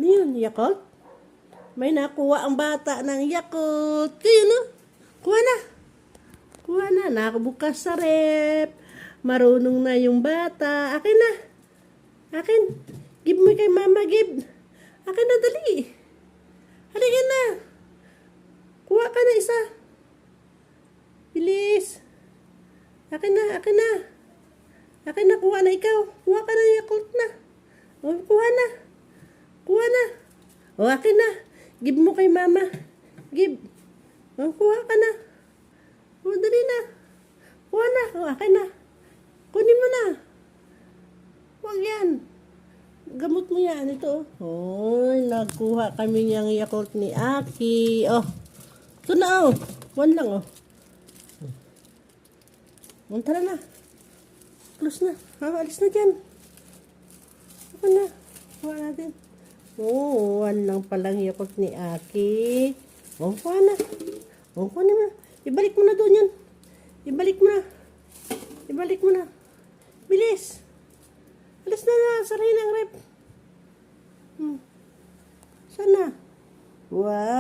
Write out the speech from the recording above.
Ano yun? Yakult? May nakuha ang bata ng Yakult. Kayo no? Kuha na. Kuha na. Nakabukas sa rep. Marunong na yung bata. Akin na. Akin. Give mo kay mama, give. Akin na, dali. Halika na. Kuha ka na isa. Bilis. Akin na, akin na. Akin na, kuha na ikaw. Kuha ka na ng Yakult na. O, kuha na. Kuha na. O, akin na. Give mo kay mama. Give. O, kuha ka na. O, dali na. Kuha na. O, akin na. Kunin mo na. Huwag yan. Gamot mo yan. Ito. Oh, nagkuha kami niyang Yakult ni Aki. Oh. Ito na, oh. One lang, oh. Tara na. Close na. Alis na dyan. Ako na. Kuha natin. Oh, one lang palang Yakult ni Aki. Oh, kuha na. Oh, kuha na. Ibalik mo na doon yan. Ibalik mo na. Ibalik mo na. Bilis. Alis na na. Sarayin ang rep. Sana. Wow.